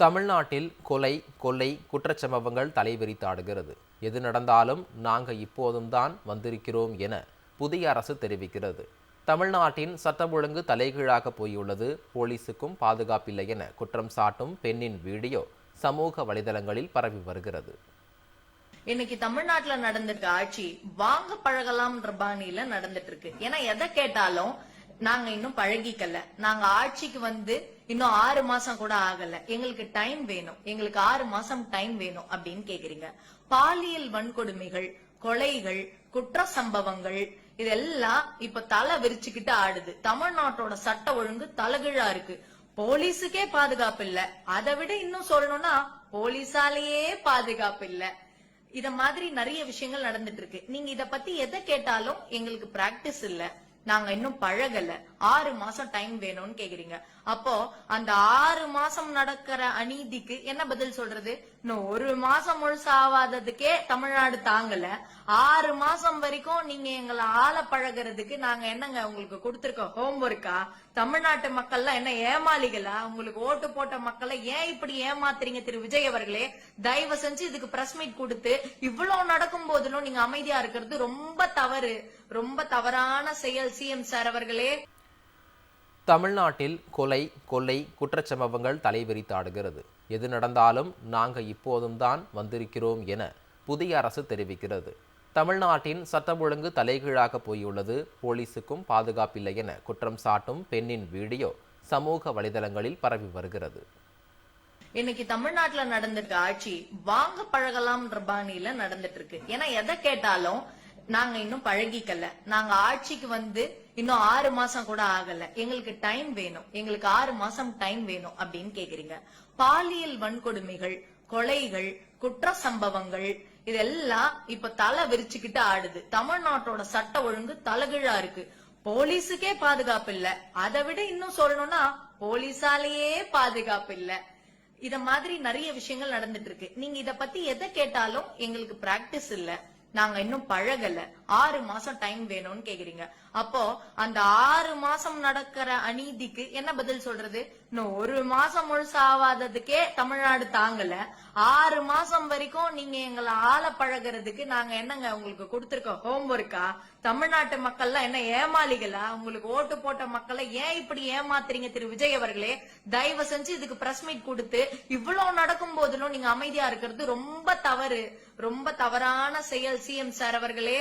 தமிழ்நாட்டில் கொலை கொள்ளை குற்றச்சம்பவங்கள் தலைவிரித்தாடுகிறது. எது நடந்தாலும் நாங்க இப்போதும் தான் வந்திருக்கிறோம் என புதிய அரசு தெரிவிக்கிறது. தமிழ்நாட்டின் சட்டம் ஒழுங்கு தலைகீழாக போயுள்ளது, போலீசுக்கும் பாதுகாப்பில்லை என குற்றம் சாட்டும் பெண்ணின் வீடியோ சமூக வலைதளங்களில் பரவி வருகிறது. இன்னைக்கு தமிழ்நாட்டுல நடந்திருக்க ஆட்சி வாங்க பழகலாம்ன்ற பாணியில நடந்துட்டு இருக்கு. ஏன்னா எதை கேட்டாலும் நாங்க இன்னும் பழகிக்கல, நாங்க ஆட்சிக்கு வந்து இன்னும் 6 மாசம் கூட ஆகல, எங்களுக்கு டைம் வேணும், எங்களுக்கு 6 மாசம் டைம் வேணும் அப்படின்னு கேக்குறீங்க. பாலியல் வன்கொடுமைகள், கொலைகள், குற்ற சம்பவங்கள் இதெல்லாம் இப்ப தலை விரிச்சுக்கிட்டு ஆடுது. தமிழ்நாட்டோட சட்ட ஒழுங்கு தலைகீழா இருக்கு. போலீஸுக்கே பாதுகாப்பு இல்ல. அதை விட இன்னும் சொல்லணும்னா போலீஸாலேயே பாதுகாப்பு இல்ல. இத மாதிரி நிறைய விஷயங்கள் நடந்துட்டு இருக்கு. நீங்க இத பத்தி எதை கேட்டாலும் எங்களுக்கு பிராக்டிஸ் இல்ல, நாங்க இன்னும் பழகல, 6 மாசம் டைம் வேணும்னு கேக்குறீங்க. அப்போ அந்த 6 மாசம் நடக்கிற அநீதிக்கு என்ன பதில் சொல்றது? இன்னும் 1 மாசம் முழுசு ஆவாததுக்கே தமிழ்நாடு தாங்கல, 6 மாசம் வரைக்கும் நீங்க எங்களை ஆள பழகிறதுக்கு நாங்க என்னங்க உங்களுக்கு கொடுத்திருக்க ஹோம்ஒர்க்கா? தமிழ்நாட்டு மக்கள்லாம் என்ன ஏமாளிகளா? உங்களுக்கு ஓட்டு போட்ட மக்களை ஏன் இப்படி ஏமாத்துறீங்க திரு விஜய் அவர்களே? தயவு செஞ்சு இதுக்கு பிரஸ் மீட் கொடுத்து இவ்வளவு நடக்கும் போதிலும் நீங்க அமைதியா இருக்கிறது ரொம்ப தவறு, ரொம்ப தவறான செயல் சிஎம் சார் அவர்களே. தமிழ்நாட்டில் கொலை கொள்ளை குற்றச்சம்பவங்கள் தலைவிரித்தாடுகிறது. எது நடந்தாலும் நாங்க இப்போதும் தான் வந்திருக்கிறோம் என புதிய அரசு தெரிவிக்கிறது. தமிழ்நாட்டின் சட்டம் ஒழுங்கு தலைகீழாக போயுள்ளது, போலீசுக்கும் பாதுகாப்பில்லை என குற்றம் சாட்டும் பெண்ணின் வீடியோ சமூக வலைதளங்களில் பரவி வருகிறது. இன்னைக்கு தமிழ்நாட்டுல நடந்திருக்க ஆட்சி வாங்க பழகலாம்ன்ற பாணியில நடந்துட்டு இருக்கு. ஏன்னா எதை கேட்டாலும் நாங்க இன்னும் பழகிக்கல, நாங்க ஆட்சிக்கு வந்து இன்னும் 6 மாசம் கூட ஆகல, எங்களுக்கு டைம் வேணும், எங்களுக்கு 6 மாசம் டைம் வேணும் அப்படின்னு கேக்குறீங்க. பாலியல் வன்கொடுமைகள், கொலைகள், குற்ற சம்பவங்கள் இதெல்லாம் இப்ப தலை விரிச்சுக்கிட்டு ஆடுது. தமிழ்நாட்டோட சட்ட ஒழுங்கு தலைகீழா இருக்கு. போலீஸுக்கே பாதுகாப்பு இல்ல. அதை விட இன்னும் சொல்லணும்னா போலீஸாலேயே பாதுகாப்பு இல்ல. இத மாதிரி நிறைய விஷயங்கள் நடந்துட்டு இருக்கு. நீங்க இத பத்தி எதை கேட்டாலும் எங்களுக்கு பிராக்டிஸ் இல்ல, நாங்க இன்னும் பழகல, 6 மாசம் டைம் வேணும்னு கேக்குறீங்க. அப்போ அந்த 6 மாசம் நடக்கிற அநீதிக்கு என்ன பதில் சொல்றது? இன்னும் 1 மாசம் முழுசு ஆவாததுக்கே தமிழ்நாடு தாங்கல, 6 மாசம் வரைக்கும் நீங்க எங்களை ஆள பழகிறதுக்கு நாங்க என்னங்க உங்களுக்கு கொடுத்திருக்க ஹோம்ஒர்க்கா? தமிழ்நாட்டு மக்கள்லாம் என்ன ஏமாளிகளா? உங்களுக்கு ஓட்டு போட்ட மக்களை ஏன் இப்படி ஏமாத்துறீங்க திரு விஜய் அவர்களே? தயவு செஞ்சு இதுக்கு பிரஸ் மீட் கொடுத்து இவ்வளவு நடக்கும் போதிலும் நீங்க அமைதியா இருக்கிறது ரொம்ப தவறு, ரொம்ப தவறான செயல் சிஎம் சார் அவர்களே.